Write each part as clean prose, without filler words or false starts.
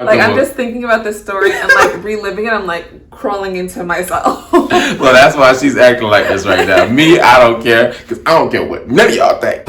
Like, I'm just thinking about this story and like reliving it. I'm like crawling into myself. Well, that's why she's acting like this right now. Me, I don't care, because I don't care what none of y'all think.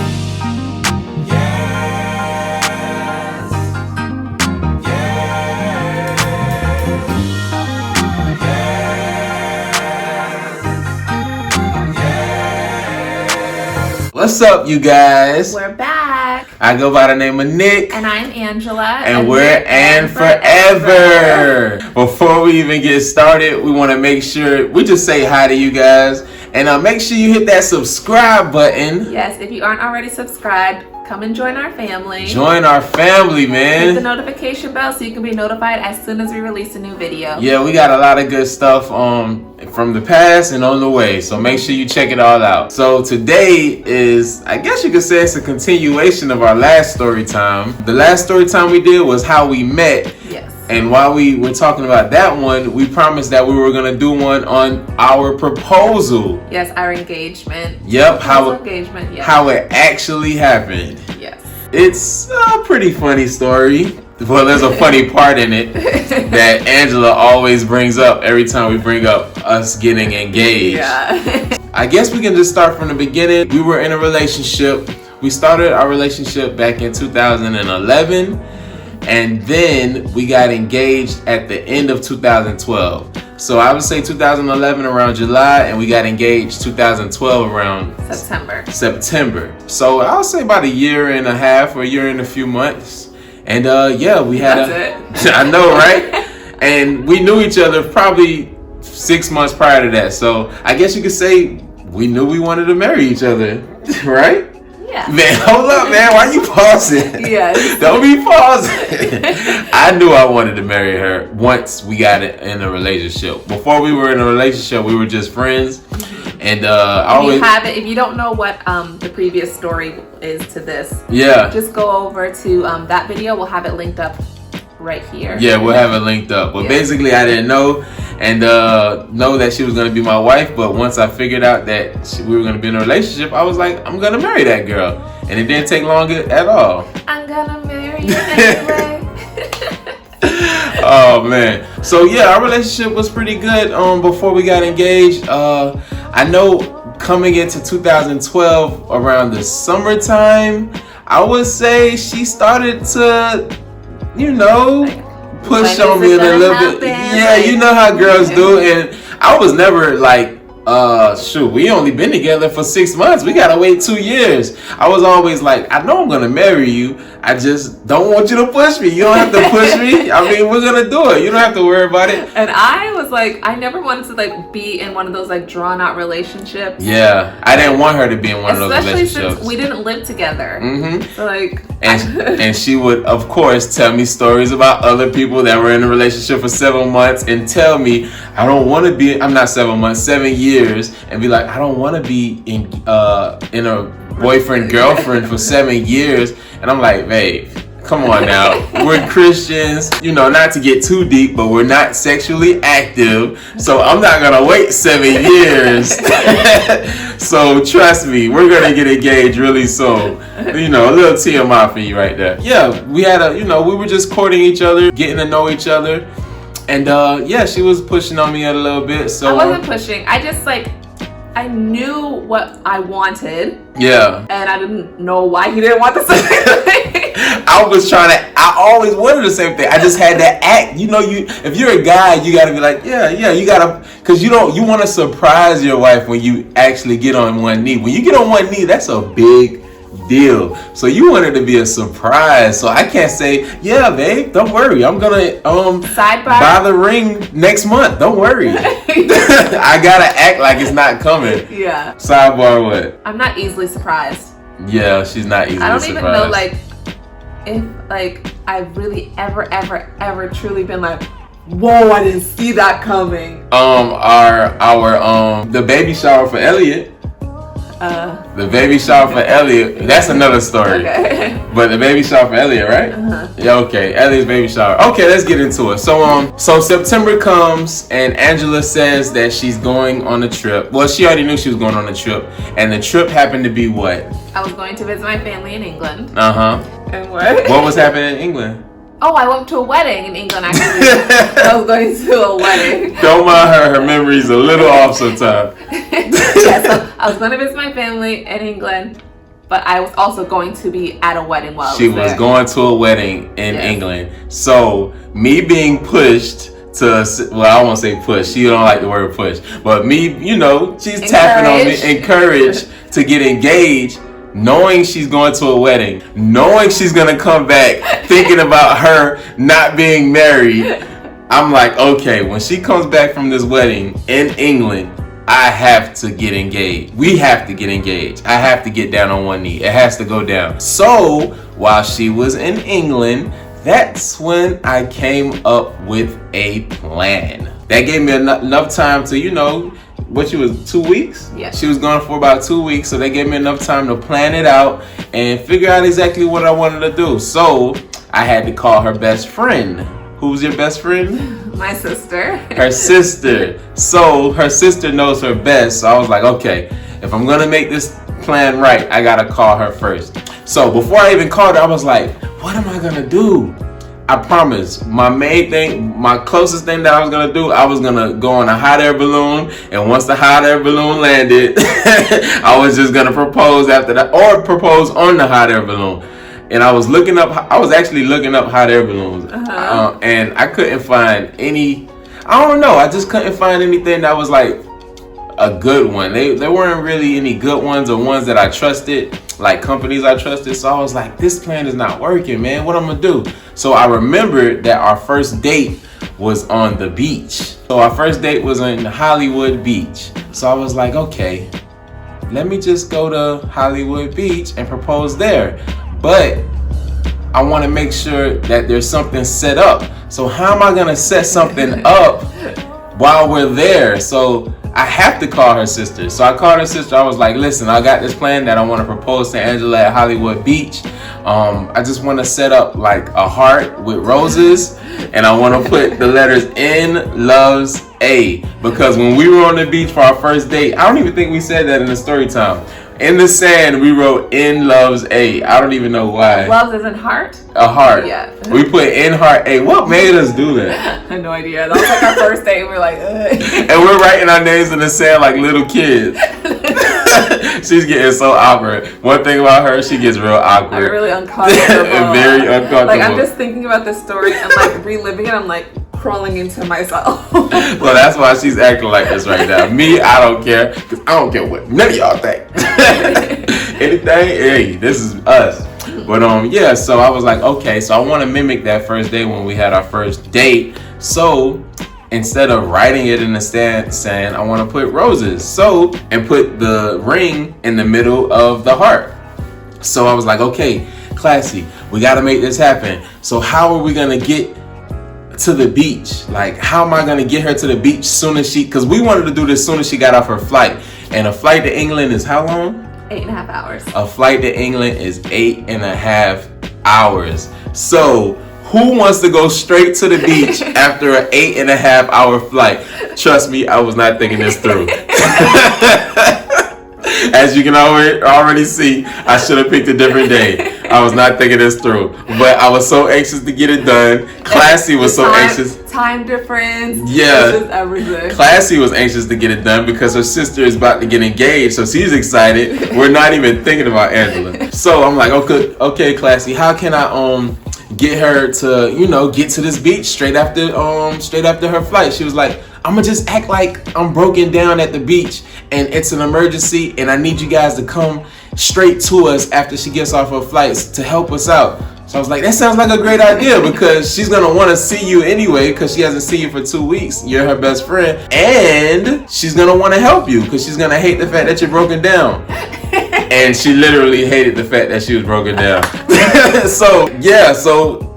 What's up, you guys? We're back. I go by the name of Nick. And I'm Angela. And we're And Forever. Before we even get started, we want to make sure we just say hi to you guys. And make sure you hit that subscribe button. Yes, if you aren't already subscribed, come and join our family. Join our family, man. Hit the notification bell so you can be notified as soon as we release a new video. Yeah, we got a lot of good stuff from the past and on the way. So make sure you check it all out. So today is, I guess you could say it's a continuation of our last story time. The last story time we did was how we met. Yes. And while we were talking about that one, we promised that we were going to do one on our proposal. Yes, our engagement. Yep, how it actually happened. Yes. It's a pretty funny story. Well, there's a funny part in it that Angela always brings up every time we bring up us getting engaged. Yeah. I guess we can just start from the beginning. We were in a relationship. We started our relationship back in 2011. And then we got engaged at the end of 2012. So I would say 2011 around July, and we got engaged 2012 around September. So I'll say about a year and a half or a year and a few months. And yeah, we had That's I know, right? And we knew each other probably 6 months prior to that. So I guess you could say we knew we wanted to marry each other, right? Yeah. Man, hold up, man. Why you pausing? Yes. Don't be pausing. I knew I wanted to marry her once we got in a relationship. Before we were in a relationship, we were just friends. And if you don't know what the previous story is to this, yeah, just go over to that video. We'll have it linked up right here. Yeah, we'll have it linked up. But basically, I didn't know and know that she was going to be my wife. But once I figured out that we were going to be in a relationship, I was like, I'm going to marry that girl. And it didn't take long at all. I'm going to marry you anyway. Oh, man. So, yeah, our relationship was pretty good before we got engaged. I know coming into 2012, around the summertime, I would say she started to, push on me a little bit. Yeah, you know how girls do. And I was never like, we only been together for 6 months. We gotta wait 2 years. I was always like, I know I'm gonna marry you. I just don't want you to push me. You don't have to push me. I mean, we're gonna do it. You don't have to worry about it. And I was like, I never wanted to like be in one of those like drawn out relationships. Yeah, I didn't want her to be in one of those relationships. Especially since we didn't live together. Mm-hmm. So like, and she would, of course, tell me stories about other people that were in a relationship for 7 months and tell me, I'm not 7 months, 7 years, and be like, I don't want to be in a boyfriend, girlfriend for 7 years. And I'm like, babe, come on now. We're Christians, not to get too deep, but we're not sexually active. So I'm not going to wait 7 years. So trust me, we're going to get engaged really soon. A little TMI for you right there. Yeah, we had we were just courting each other, getting to know each other. And yeah, she was pushing on me a little bit. So I wasn't pushing. I just I knew what I wanted. Yeah. And I didn't know why he didn't want the same thing. I always wanted the same thing. I just had to act. If you're a guy, you gotta be like, yeah, you gotta, cause you want to surprise your wife when you actually get on one knee. When you get on one knee, that's a big deal. So you want it to be a surprise. So I can't say, yeah, babe, don't worry. I'm gonna buy the ring next month. Don't worry. I gotta act like it's not coming. Yeah. Sidebar what? I'm not easily surprised. Yeah, she's not easily surprised. I don't even know if I've really ever truly been like, whoa, I didn't see that coming. The baby shower for Elliot. The baby shower for Elliot, that's another story. Okay. But the baby shower for Elliot, right? Uh-huh. Yeah, okay. Elliot's baby shower. Okay, let's get into it. So September comes and Angela says that she's going on a trip. Well, she already knew she was going on a trip. And the trip happened to be what? I was going to visit my family in England. Uh-huh. And what? What was happening in England? Oh, I went to a wedding in England, actually. I was going to a wedding. Don't mind her. Her memory's a little off sometimes. Yeah, so I was going to visit my family in England, but I was also going to be at a wedding while She was going to a wedding in England. So, me being pushed to, well, I won't say push. She don't like the word push. But me, you know, she's tapping on me, encouraged to get engaged. Knowing she's going to a wedding, knowing she's gonna come back, thinking about her not being married, I'm like, okay, when she comes back from this wedding in England, I have to get engaged. We have to get engaged. I have to get down on one knee. It has to go down. So while she was in England, that's when I came up with a plan. That gave me enough time to, you know, what she was 2 weeks? Yeah. She was gone for about 2 weeks, so they gave me enough time to plan it out and figure out exactly what I wanted to do. So I had to call her best friend. Who's your best friend? My sister. Her sister. So her sister knows her best. So I was like, okay, if I'm gonna make this plan right, I gotta call her first. So before I even called her, I was like, what am I gonna do? I promise, my main thing, my closest thing that I was gonna do, I was gonna go on a hot air balloon, and once the hot air balloon landed, I was just gonna propose after that, or propose on the hot air balloon. And I was actually looking up hot air balloons, and I couldn't find any. I don't know, I just couldn't find anything that was like a good one. There weren't really any good ones or ones that I trusted, like companies I trusted. So I was like, this plan is not working, man. What I'm gonna do? So I remembered that our first date was on the beach. So our first date was in Hollywood Beach. So I was like, okay, let me just go to Hollywood Beach and propose there. But I want to make sure that there's something set up. So how am I gonna set something up while we're there? So I have to call her sister. So I called her sister. I was like, listen, I got this plan that I want to propose to Angela at Hollywood Beach. I just want to set up like a heart with roses, and I want to put the letters N loves A, because when we were on the beach for our first date, I don't even think we said that in the story time. In the sand, we wrote N loves A. I don't even know why. Loves as in heart? A heart. Yeah. We put N heart A. What made us do that? I had no idea. That was like our first date. We were like, ugh. And we're writing our names in the sand like little kids. She's getting so awkward. One thing about her, she gets real awkward. I'm really uncomfortable. Very uncomfortable. Like, I'm just thinking about this story and like reliving it. I'm like crawling into myself. Well, that's why she's acting like this right now. Me, I don't care, because I don't care what none of y'all think. Anything, hey, this is us. But yeah, so I was like, okay, so I want to mimic that first day when we had our first date. So instead of writing it in the sand, I want to put roses. So, and put the ring in the middle of the heart. So I was like, okay, classy, we got to make this happen. So how are we going to get to the beach? Like, how am I going to get her to the beach soon as because we wanted to do this soon as she got off her flight. And a flight to England is how long? 8.5 hours. A flight to England is 8.5 hours. So who wants to go straight to the beach after an 8.5 hour flight? Trust me, I was not thinking this through. As you can already see, I should have picked a different day. I was not thinking this through. But I was so anxious to get it done. Classy was so anxious. Time difference. Yeah. Just everything. Classy was anxious to get it done because her sister is about to get engaged. So she's excited. We're not even thinking about Angela. So I'm like, okay, Classy, how can I get her to, get to this beach straight after her flight? She was like, I'm gonna just act like I'm broken down at the beach and it's an emergency and I need you guys to come straight to us after she gets off her flights to help us out. So I was like, that sounds like a great idea because she's gonna want to see you anyway because she hasn't seen you for 2 weeks. You're her best friend, and she's gonna want to help you because she's gonna hate the fact that you're broken down. And she literally hated the fact that she was broken down. So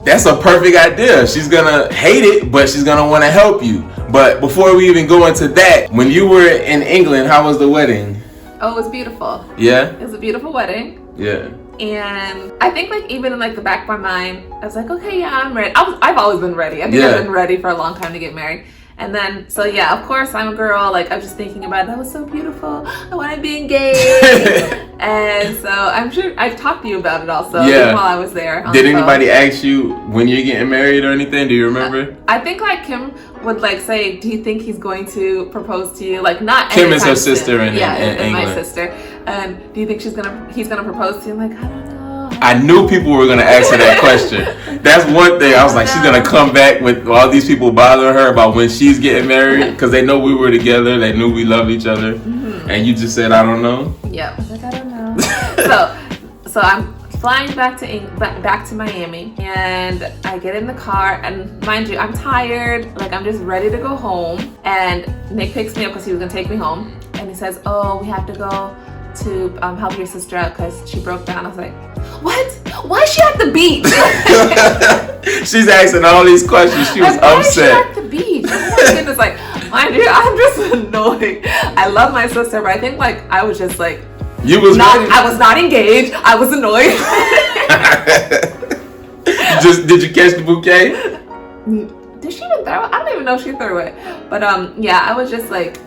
that's a perfect idea. She's gonna hate it, but she's gonna want to help you. But before we even go into that, when you were in England, how was the wedding? Oh, it was beautiful. Yeah? It was a beautiful wedding. Yeah. And I think even in the back of my mind, I was like, okay, yeah, I'm ready. I've always been ready. I think I've been ready for a long time to get married. And then, so yeah, of course I'm a girl. Like, I'm just thinking about it. That was so beautiful. I want to be engaged. And so I'm sure I've talked to you about it also while I was there. Did anybody ask you when you're getting married or anything? Do you remember? I think like Kim would like say, do you think he's going to propose to you? Like, not Kim is her sister in and England. my sister. And do you think he's gonna propose to you? I'm like, I don't know. I knew people were going to ask her that question. That's one thing. I was like, she's going to come back with all these people bothering her about when she's getting married, because they know we were together. They knew we loved each other. Mm-hmm. And you just said, I don't know? Yeah. I was like, I don't know. so I'm flying back to Miami, and I get in the car, and mind you, I'm tired. Like, I'm just ready to go home. And Nick picks me up because he was going to take me home. And he says, oh, we have to go to help your sister out because she broke down. I was like, what? Why is she at the beach? She's asking all these questions. She was upset. Why is she at the beach? Oh my goodness, like, mind you, I'm just annoyed. I love my sister, but I think like I was just like, I was not engaged. I was annoyed. Did you catch the bouquet? Did she even throw it? I don't even know if she threw it. But yeah, I was just like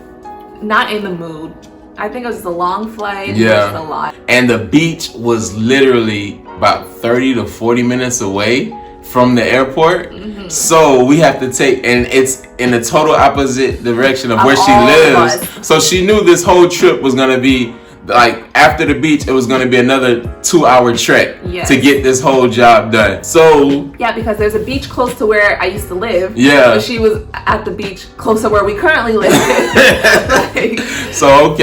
not in the mood. I think it was just a long flight. Yeah. It was a lot. And the beach was literally about 30 to 40 minutes away from the airport. Mm-hmm. So we have to take, and it's in the total opposite direction of where she lives. So she knew this whole trip was going to be like, after the beach, it was going to be another 2-hour trek to get this whole job done. So yeah, because there's a beach close to where I used to live. Yeah. But she was at the beach close to where we currently live. So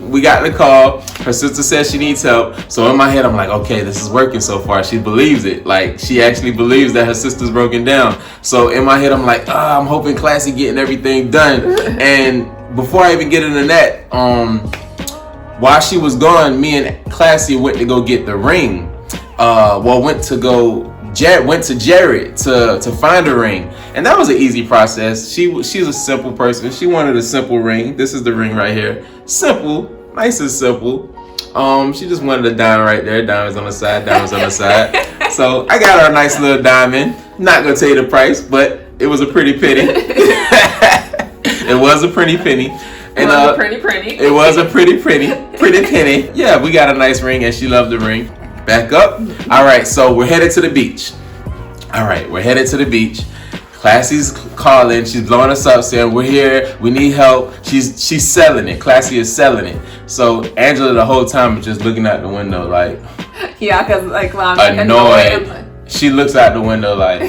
we got the call. Her sister says she needs help. So in my head, I'm like, okay, this is working so far. She believes it. Like, she actually believes that her sister's broken down. So in my head, I'm like, I'm hoping Classy getting everything done. And before I even get into that, while she was gone, me and Classy went to go get the ring. Went to Jared to find a ring, and that was an easy process. She's a simple person. She wanted a simple ring. This is the ring right here. Simple, nice and simple. She just wanted a diamond right there. Diamonds on the side, diamonds on the side. So I got her a nice little diamond. Not gonna tell you the price, but it was a pretty penny. It was a pretty penny. And it was a pretty penny. Yeah, we got a nice ring, and she loved the ring. Back up. All right, so we're headed to the beach. Classy's calling. She's blowing us up, saying we're here. We need help. She's selling it. Classy is selling it. So Angela the whole time is just looking out the window like, yeah, because like I'm annoyed. She looks out the window like,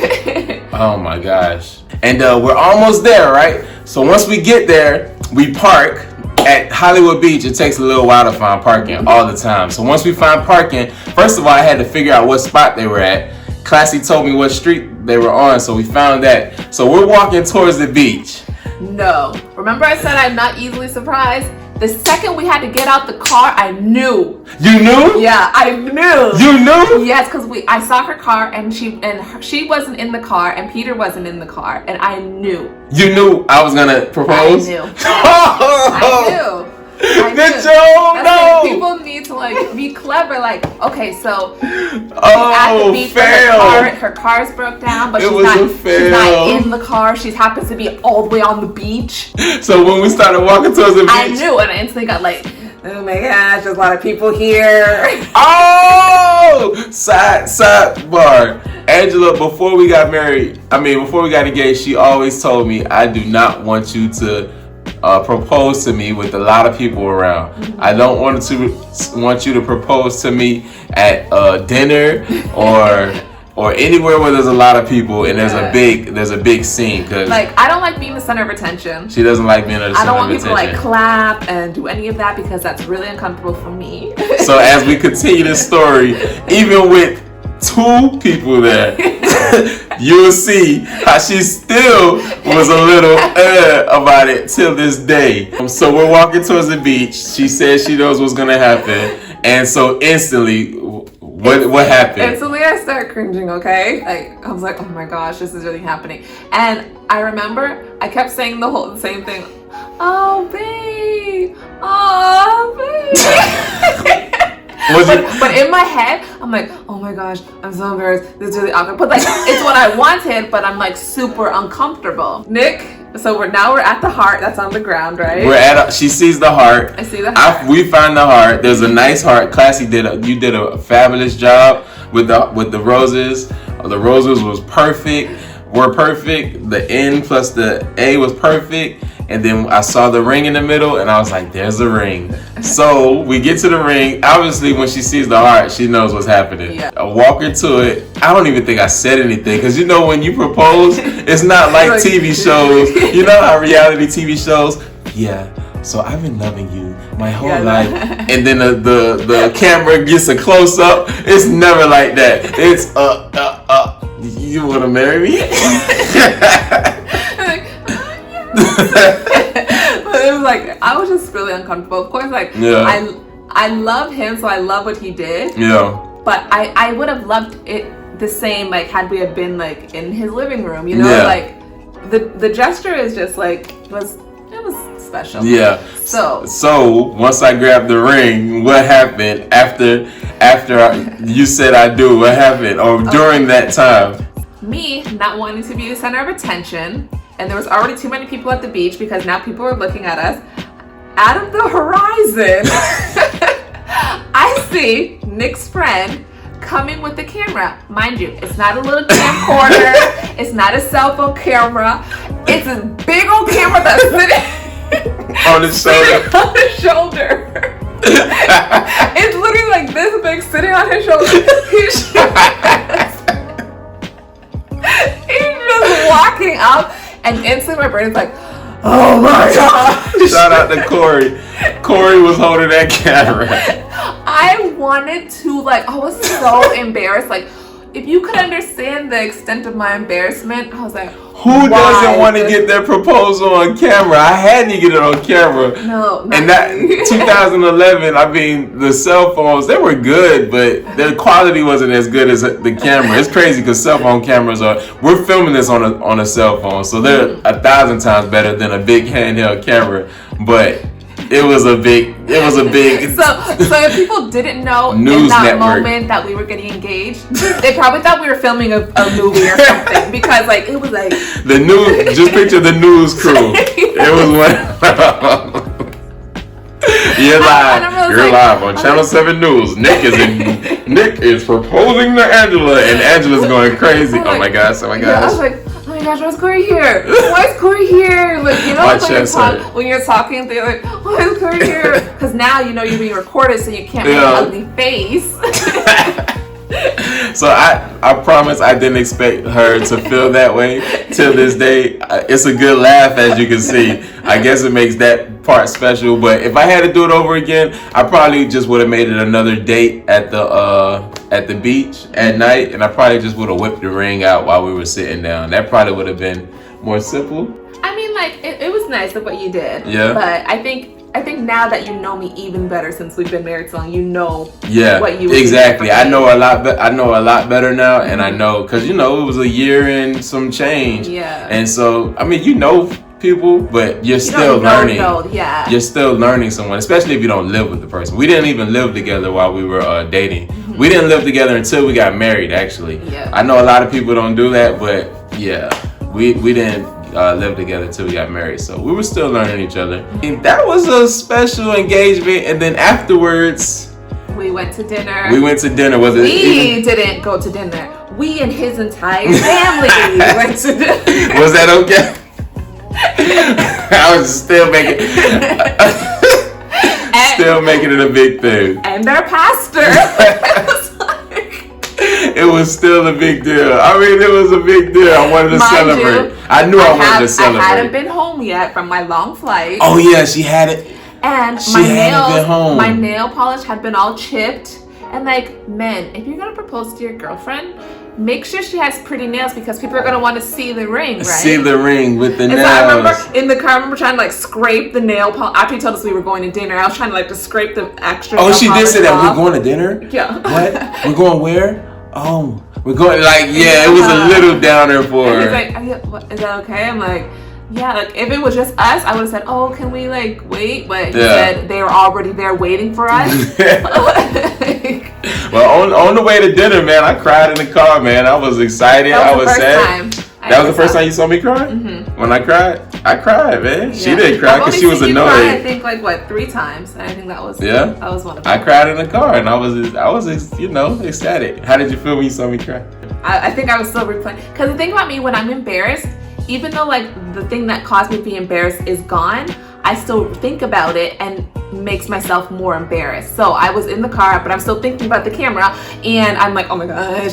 oh my gosh. And we're almost there, right? So once we get there, we park at Hollywood Beach. It takes a little while to find parking all the time. So once we find parking, first of all, I had to figure out what spot they were at. Classy told me what street they were on, so we found that. So we're walking towards the beach. No. Remember I said I'm not easily surprised? The second we had to get out the car, I knew. You knew? Yeah, I knew. You knew? Yes, because I saw her car, and she wasn't in the car, and Peter wasn't in the car, and I knew. You knew I was gonna propose? I knew. I knew. Good job. No. People need to like be clever. Like, okay, so at the beach, her car's broke down, but she's not in the car. She happens to be all the way on the beach. So when we started walking towards the beach, I knew, and I instantly got like, oh my gosh, there's a lot of people here. Oh, sidebar. Angela, before we got engaged, she always told me, I do not want you to propose to me with a lot of people around. Mm-hmm. I don't want you to propose to me at dinner or anywhere where there's a lot of people and there's a big scene, cause like I don't like being the center of attention. She doesn't like being the center of attention. I don't want people to like clap and do any of that because that's really uncomfortable for me. So as we continue this story, even with 2 people there, you'll see how she still was a little about it till this day. So we're walking towards the beach. She says she knows what's gonna happen, and so instantly, what happened? Instantly, I start cringing. Okay, like I was like, oh my gosh, this is really happening. And I remember I kept saying the same thing. Oh babe, oh babe. But in my head, I'm like, oh my gosh, I'm so embarrassed. This is really awkward. But like, it's what I wanted, but I'm like super uncomfortable. Nick So we're at the heart that's on the ground, right? She sees the heart. I see the heart. We find the heart. There's a nice heart. Classy you did a fabulous job with the roses. The roses were perfect. The N plus the A was perfect. And then I saw the ring in the middle, and I was like, there's the ring. So we get to the ring. Obviously, when she sees the heart, she knows what's happening. Yeah. I walk her to it. I don't even think I said anything. Because you know when you propose, it's not like TV shows. You know how reality TV shows? Yeah. So I've been loving you my whole life. And then the camera gets a close-up. It's never like that. It's, you want to marry me? But it was like, I was just really uncomfortable. Of course, like, I love him, so I love what he did. Yeah. But I would have loved it the same, like, had we have been, like, in his living room, you know? Yeah. Like, the gesture is just, like, it was special. Yeah. So once I grabbed the ring, what happened after you said I do? What happened? Or during that time? Me not wanting to be the center of attention. And there was already too many people at the beach because now people were looking at us. Out of the horizon, I see Nick's friend coming with the camera. Mind you, it's not a little camcorder. It's not a cell phone camera. It's a big old camera that's sitting on his shoulder. On his shoulder. It's literally like this big, sitting on his shoulder. He's just walking up. And instantly my brain is like, oh my God. Shout out to Corey. Corey was holding that camera. I wanted to, like, I was so embarrassed. Like, if you could understand the extent of my embarrassment, I was like, who doesn't want to get their proposal on camera? I had to get it on camera. No. And that 2011, I mean, the cell phones, they were good, but their quality wasn't as good as the camera. It's crazy because cell phone cameras we're filming this on a cell phone, so they're 1,000 times better than a big handheld camera. But it was a big. So if people didn't know news in that network. moment that we were getting engaged, they probably thought we were filming a movie or something because like it was like the news. Just picture the news crew. It was one. You're live on Channel 7 News. Nick is proposing to Angela, and Angela's going crazy. Oh my gosh! Oh my gosh! Yeah, I was like, oh my gosh, why's Corey here? Why is Corey here? Like, you know, when you're talking, they're like, why is Corey here? Because now you know you're being recorded, so you can't make an ugly face. So I promise I didn't expect her to feel that way till this day. It's a good laugh, as you can see. I guess it makes that part special. But if I had to do it over again, I probably just would have made it another date at the beach at night, and I probably just would have whipped the ring out while we were sitting down. That probably would have been more simple. I mean, like it was nice of what you did. Yeah. But I think now that you know me even better since we've been married so long, you know what you exactly. I know a lot better now, and I know because it was a year and some change. Yeah. And so I mean, people, but you're still learning. You're still learning someone, especially if you don't live with the person. We didn't even live together while we were dating. Mm-hmm. We didn't live together until we got married. Actually, yeah. I know a lot of people don't do that, but yeah, we didn't live together until we got married, so we were still learning each other. And that was a special engagement, and then afterwards, we went to dinner. Was it? We didn't go to dinner. We and his entire family went to dinner. Was that okay? I was still making it a big thing. And our pastor. It was still a big deal. I mean, it was a big deal. I wanted to celebrate. I knew I wanted to celebrate. I hadn't been home yet from my long flight. Oh yeah, she had it. And my nail polish had been all chipped. And like, men, if you're gonna propose to your girlfriend, make sure she has pretty nails because people are gonna want to see the ring, right? See the ring with the nails. So I remember in the car, I remember trying to like scrape the nail polish. After you told us we were going to dinner, I was trying to like to scrape the extra. Oh, she did say that we're going to dinner. Yeah. What? We're going where? Oh, we're going it was a little downer for her. He's like, is that okay? I'm like, yeah. Like if it was just us, I would have said, oh, can we like wait? But he said they were already there waiting for us. Well, on the way to dinner, man, I cried in the car, man. I was excited. That was I was the first sad. Time That was the first time you saw me cry? Mm-hmm. When I cried, man. She Yeah. didn't cry because she was I've only seen you cry, I annoyed. think like what, 3 times, and I think that was Yeah? that was one of I them. cried in the car, and I was ecstatic. How did you feel when you saw me cry? I think I was still replaying, because the thing about me, when I'm embarrassed, even though like the thing that caused me to be embarrassed is gone, I still think about it and makes myself more embarrassed. So I was in the car, but I'm still thinking about the camera, and I'm like, oh my gosh,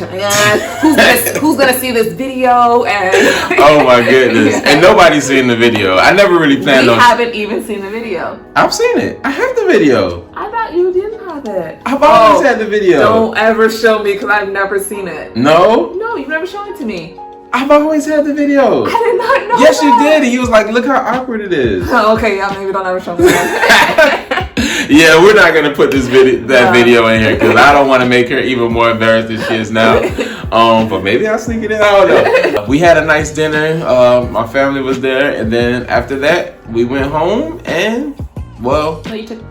who's gonna see this video? And Oh my goodness! Yeah. And nobody's seen the video. I never really planned we on. haven't even seen the video. I've seen it. I have the video. I thought you didn't have it. I've always had the video. Don't ever show me, because I've never seen it. No, No, you've never shown it to me. I've always had the video. I did not know. Yes, you that. did. And he was like, "Look how awkward it is." Oh, okay, yeah, maybe don't ever show me that. Yeah, we're not gonna put that video in here because I don't want to make her even more embarrassed than she is now. But maybe I'll sneak it in. I don't know. We had a nice dinner. My family was there, and then after that, we went home. And well, So you took.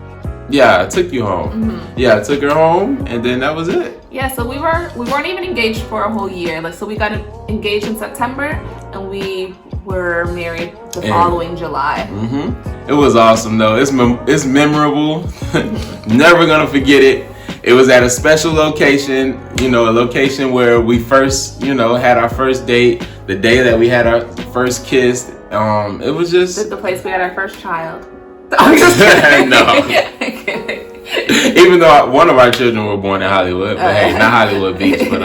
yeah, I took you home. Mm-hmm. Yeah, I took her home, and then that was it. Yeah, so we weren't even engaged for a whole year. Like, so we got engaged in September, and we were married the following July. It was awesome though. It's memorable. Never gonna forget it. It was at a special location, a location where we first, had our first date. The day that we had our first kiss. It was just The place we had our first child. I'm just kidding. No. I'm kidding. Even though one of our children were born in Hollywood, but hey, not Hollywood Beach, but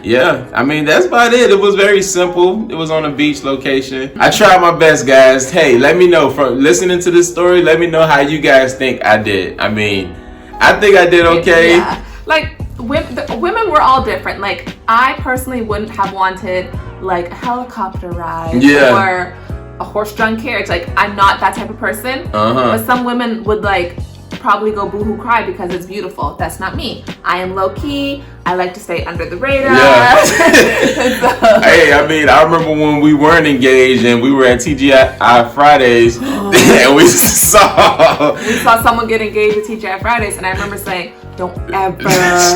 yeah, I mean that's about it. It was very simple. It was on a beach location. I tried my best, guys. Hey, let me know from listening to this story. Let me know how you guys think I did. I mean, I think I did okay. Yeah. Like the women were all different. Like I personally wouldn't have wanted like a helicopter ride or a horse-drawn carriage. Like I'm not that type of person. But some women would like probably go boohoo cry because it's beautiful. That's not me. I am low key. I like to stay under the radar. Yeah. So- Hey, I mean, I remember when we weren't engaged and we were at TGI Fridays and we saw someone get engaged at TGI Fridays, and I remember saying, "Don't ever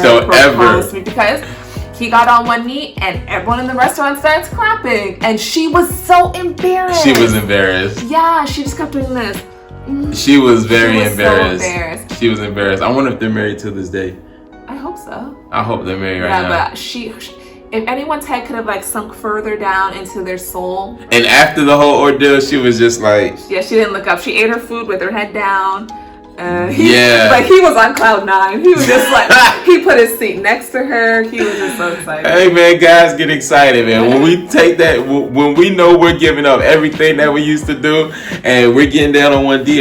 Don't propose ever. to me," because he got on one knee and everyone in the restaurant starts clapping, and she was so embarrassed. She was embarrassed. Yeah, she just kept doing this. She was very She was so embarrassed. embarrassed. She was embarrassed. I wonder if they're married to this day. I hope so. I hope they're married right Yeah, now. but she, if anyone's head could have like sunk further down into their soul. And after the whole ordeal, she was just like, Yeah, she didn't look up. She ate her food with her head down. Yeah. Like he was on cloud 9. He was just like, he put his seat next to her. He was just so excited. hey man, guys get excited, man. When we take that, when we know we're giving up everything that we used to do, and we're getting down on one D,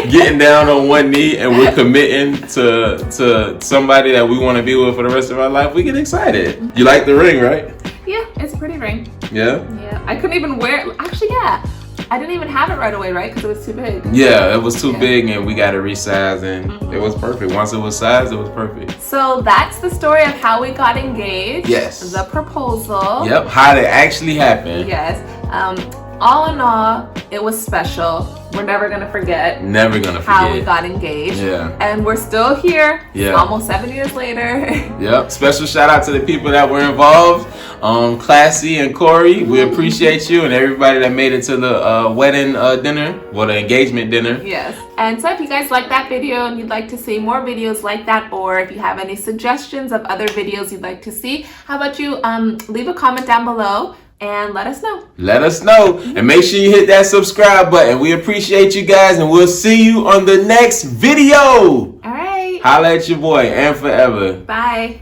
getting down on one knee, and we're committing to somebody that we want to be with for the rest of our life, we get excited. You like the ring, right? Yeah, it's a pretty ring. Yeah. Yeah, I couldn't even wear it. Actually, yeah. I didn't even have it right away, right? Because it was too big. Yeah, it was too big, and we got to resize, and it was perfect. Once it was sized, it was perfect. So that's the story of how we got engaged. Yes. The proposal. Yep, how it actually happened. Yes. All in all, it was special. We're never gonna forget Never gonna forget. how we got engaged. Yeah. And we're still here. Yeah. Almost 7 years later. Yep. Special shout out to the people that were involved. Classy and Corey, we appreciate you, and everybody that made it to the wedding dinner, well, the engagement dinner. Yes. And so if you guys like that video and you'd like to see more videos like that, or if you have any suggestions of other videos you'd like to see, how about you leave a comment down below and let us know. Let us know, and make sure you hit that subscribe button. We appreciate you guys, and we'll see you on the next video. All right. Holla at your boy, and forever. Bye.